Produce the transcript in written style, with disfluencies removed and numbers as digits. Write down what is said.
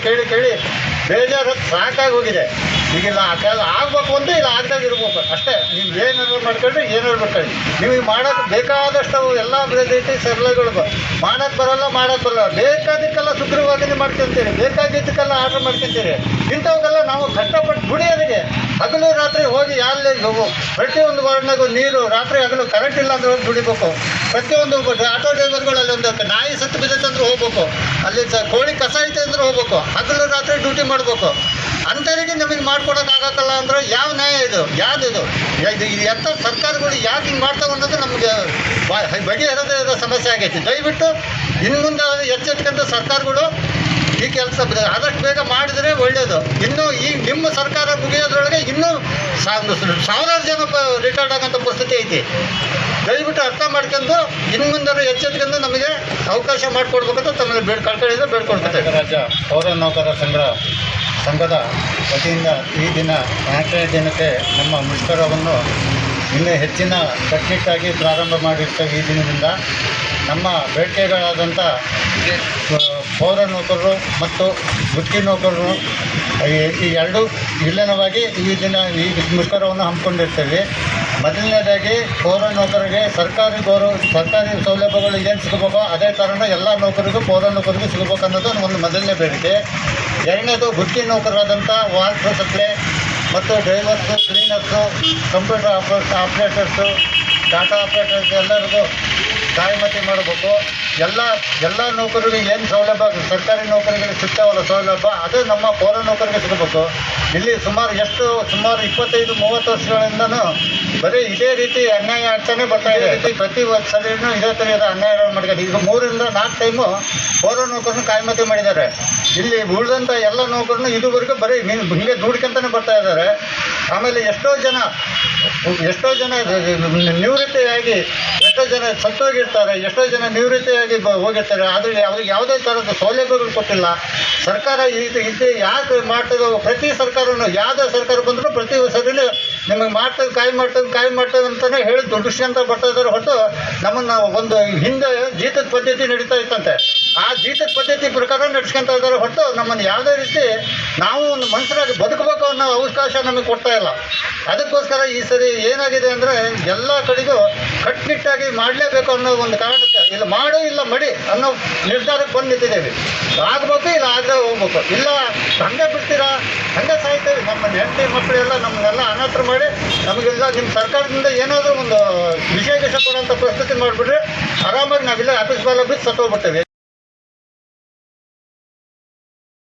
ಕೇಳಿ ಕೇಳಿ ಬೇಜಾರು ಸಾಕಾಗಿ ಹೋಗಿದೆ. ಈಗಿಲ್ಲ ಅದೆಲ್ಲ ಆಗ್ಬೇಕು ಅಂತ ಇಲ್ಲ ಆಗ್ದಾಗ ಇರ್ಬೇಕು ಅಷ್ಟೇ. ನೀವು ಏನಾದ್ರು ಮಾಡ್ಕೊಂಡ್ರೆ ಏನಾದ್ರು ಮಾಡ್ಕೊಳ್ಳಿ. ನಿಮಗೆ ಮಾಡೋಕ್ಕೆ ಬೇಕಾದಷ್ಟು ಎಲ್ಲ ರೀತಿ ಸರಳಗಳು ಮಾಡೋಕ್ಕೆ ಬರೋಲ್ಲ, ಬೇಕಾದಕ್ಕೆಲ್ಲ ಸುಗ್ರೀವಾಜ್ಞೆ ಮಾಡ್ಕೊತೀರಿ, ಬೇಕಾಗಿದ್ದಕ್ಕೆಲ್ಲ ಆರ್ಡ್ರ್ ಮಾಡ್ಕೊತೀರಿ. ಇಂಥವಕ್ಕೆಲ್ಲ ನಾವು ಕಷ್ಟಪಟ್ಟು ದುಡಿಯೋರಿಗೆ ಹಗಲು ರಾತ್ರಿ ಹೋಗಿ ಯಾರಲ್ಲಿ ಪ್ರತಿಯೊಂದು ವಾರ್ಡ್ನಾಗೂ ನೀರು ರಾತ್ರಿ ಹಗಲು ಕರೆಂಟ್ ಇಲ್ಲ ಅಂದ್ರೆ ಹೋಗಿ ದುಡಿಬೇಕು. ಪ್ರತಿಯೊಂದು ಆಟೋ ಡ್ರೈವರ್ಗಳಲ್ಲಿ ಒಂದು ನಾಯಿ ಸತ್ತು ಬಿದ್ದೈತಂದ್ರೆ ಹೋಗ್ಬೇಕು, ಅಲ್ಲಿ ಕೋಳಿ ಕಸ ಐತೆ ಅಂದ್ರೆ ಹೋಗ್ಬೇಕು, ಹಗಲು ರಾತ್ರಿ ಡ್ಯೂಟಿ ಮಾಡಬೇಕು. ಅಂಥವರಿಗೆ ನಮಗೆ ಮಾಡ್ಕೊಡೋಕ್ಕಾಗಲ್ಲ ಅಂದ್ರೆ ಯಾವ ನ್ಯಾಯ ಇದು? ಯಾವುದಿದು? ಇದು ಎಂಥ ಸರ್ಕಾರಗಳು ಯಾಕೆ ಹಿಂಗೆ ಮಾಡ್ತಾವೆ ಅನ್ನೋದು ನಮಗೆ ಬಗೆಹರದೇ ಇರೋ ಸಮಸ್ಯೆ ಆಗೈತಿ. ದಯವಿಟ್ಟು ಇನ್ನು ಮುಂದೆ ಎಚ್ಚೆತ್ಕೊಂಡ ಸರ್ಕಾರಗಳು ಈ ಕೆಲಸ ಆದಷ್ಟು ಬೇಗ ಮಾಡಿದರೆ ಒಳ್ಳೆಯದು. ಇನ್ನೂ ಈ ನಿಮ್ಮ ಸರ್ಕಾರ ಮುಗಿಯೋದ್ರೊಳಗೆ ಇನ್ನೂ ಸಾವಿರಾರು ಜನ ರಿಟೈರ್ಡ್ ಆಗೋಂಥ ಪರಿಸ್ಥಿತಿ ಐತಿ. ದಯವಿಟ್ಟು ಅರ್ಥ ಮಾಡ್ಕೊಂಡು ಇನ್ನು ಮುಂದೆ ಎಚ್ಚೆತ್ಕೊಂಡು ನಮಗೆ ಅವಕಾಶ ಮಾಡಿಕೊಡ್ಬೇಕಂತ ತಮ್ಮಲ್ಲಿ ಬೇಡ್ಕೊಳ್ತಾರೆ. ರಾಜ್ಯ ಪೌರ ನೌಕರರ ಸಂಘದ ವತಿಯಿಂದ ಈ ದಿನ 4ನೇ ದಿನಕ್ಕೆ ನಮ್ಮ ಮುಷ್ಕರವನ್ನು ಇನ್ನೂ ಹೆಚ್ಚಿನ ಕಟ್ಟುನಿಟ್ಟಾಗಿ ಪ್ರಾರಂಭ ಮಾಡಿರ್ತೇವೆ. ಈ ದಿನದಿಂದ ನಮ್ಮ ಬೇಡಿಕೆಗಳಾದಂಥ ಪೌರ ನೌಕರರು ಮತ್ತು ವೃತ್ತಿ ನೌಕರರು ಈ ಎರಡೂ ವಿಲೀನವಾಗಿ ಈ ದಿನ ಈ ಮುಷ್ಕರವನ್ನು ಹಮ್ಮಿಕೊಂಡಿರ್ತೇವೆ. ಮೊದಲನೇದಾಗಿ ಪೌರ ನೌಕರರಿಗೆ ಸರ್ಕಾರಿ ಸೌಲಭ್ಯಗಳು ಏನು ಸಿಗಬೇಕೋ ಅದೇ ಥರನ ಎಲ್ಲ ನೌಕರಿಗೂ ಪೌರ ನೌಕರಿಗೂ ಸಿಗಬೇಕು ಅನ್ನೋದು ಒಂದು ಮೊದಲನೇ ಬೇಡಿಕೆ. ಎರಡನೇದು ವೃತ್ತಿ ನೌಕರರಾದಂಥ ವಾಟರ್ ಸಪ್ಲೈ ಮತ್ತು drivers, cleaners, computer operators, data operators ಎಲ್ಲರಿಗೂ ಕಾಯಮತಿ ಮಾಡಬೇಕು. ಎಲ್ಲ ನೌಕರರಿಗೆ ಏನು ಸೌಲಭ್ಯ ಸರ್ಕಾರಿ ನೌಕರಿಗೆ ಸಿಗ್ತಾವಲ್ಲ ಸೌಲಭ್ಯ, ಅದು ನಮ್ಮ ಪೌರ ನೌಕರಿಗೆ ಸಿಗಬೇಕು. ಇಲ್ಲಿ ಸುಮಾರು 25-30 ವರ್ಷಗಳಿಂದನೂ ಬರೀ ಇದೇ ರೀತಿ ಅನ್ಯಾಯ ಆಗ್ತಾನೆ ಬರ್ತಾ ಇದೆ. ಪ್ರತಿ ಸರಿನೂ ಇದೇ ಥರ ಅನ್ಯಾಯಗಳು ಮಾಡಿದ್ದಾರೆ. ಈಗ 3-4 ಟೈಮು ಪೌರ ನೌಕರನ್ನು ಕಾಯಮತಿ ಮಾಡಿದ್ದಾರೆ. ಇಲ್ಲಿ ಉಳಿದಂಥ ಎಲ್ಲ ನೌಕರನ್ನು ಇದುವರೆಗೂ ಬರೀ ಹಿಂಗೆ ನೋಡ್ಕೊಂತಾನೆ ಬರ್ತಾ ಇದ್ದಾರೆ. ಆಮೇಲೆ ಎಷ್ಟೋ ಜನ ನಿವೃತ್ತಿಯಾಗಿ ಎಷ್ಟೋ ಜನ ಸತ್ತೋಗಿರ್ತಾರೆ, ಎಷ್ಟೋ ಜನ ನಿವೃತ್ತಿಯಾಗಿ ಹೋಗಿರ್ತಾರೆ. ಆದರೆ ಅವ್ರಿಗೆ ಯಾವುದೇ ಥರದ ಸೌಲಭ್ಯಗಳು ಕೊಟ್ಟಿಲ್ಲ ಸರ್ಕಾರ. ಇದು ಯಾಕೆ ಮಾಡ್ತದೋ ಪ್ರತಿ ಸರ್ಕಾರನೂ ಯಾವುದೇ ಸರ್ಕಾರ ಬಂದರೂ ಪ್ರತಿ ಸರಿನೂ ನಿಮಗೆ ಕಾಯಿ ಮಾಡ್ತೇವೆ ಅಂತಲೇ ಹೇಳಿ ದುಡ್ಡಿಸ್ಕೊಂತ ಬರ್ತಾ ಇದ್ದಾರೆ ಹೊರತು ನಮ್ಮನ್ನು ಒಂದು ಹಿಂದೆ ಜೀತದ ಪದ್ಧತಿ ನಡೀತಾ ಇತ್ತಂತೆ, ಆ ಜೀತದ ಪದ್ಧತಿ ಪ್ರಕಾರ ನಡೆಸ್ಕೊತಾ ಇದ್ದಾರೆ ಹೊರತು ನಮ್ಮನ್ನು ಯಾವುದೇ ರೀತಿ ನಾವು ಒಂದು ಮನುಷ್ಯರಾಗಿ ಬದುಕಬೇಕು ಅನ್ನೋ ಅವಕಾಶ ನಮಗೆ ಕೊಡ್ತಾ ಇಲ್ಲ. ಅದಕ್ಕೋಸ್ಕರ ಈ ಸರಿ ಏನಾಗಿದೆ ಅಂದರೆ ಎಲ್ಲ ಕಡೆಗೂ ಕಟ್ಟುನಿಟ್ಟಾಗಿ ಮಾಡಲೇಬೇಕು ಅನ್ನೋ ಒಂದು ಕಾರಣಕ್ಕೆ ಇಲ್ಲ ಮಾಡು ಇಲ್ಲ ಮಡಿ ಅನ್ನೋ ನಿರ್ಧಾರಕ್ಕೆ ಬಂದು ನಿಂತಿದ್ದೇವೆ. ಆಗಬೇಕು ಇಲ್ಲ ಆದರೆ ಹೋಗ್ಬೇಕು, ಇಲ್ಲ ಹಂಗೆ ಬಿಡ್ತೀರಾ ಹಂಗೆ ಸಾಯ್ತೇವೆ. ನಮ್ಮ ಹೆಂಡತಿ ಮಕ್ಕಳೆಲ್ಲ ನಮ್ಮನ್ನೆಲ್ಲ ಅನಾಥರು ಮಾಡಿ ನಮಗೆಲ್ಲ ನಿಮ್ಮ ಸರ್ಕಾರದಿಂದ ಏನಾದರೂ ಒಂದು ವಿಷಯ ಕೊಡೋಂಥ ಪರಿಸ್ಥಿತಿ ಮಾಡಿಬಿಟ್ರೆ ಆರಾಮಾಗಿ ನಾವಿಲ್ಲ ಆಫೀಸ್ ಬಾಲ ಬಿದ್ದು ಸತ್ತೋಗ್ಬಿಡ್ತೇವೆ.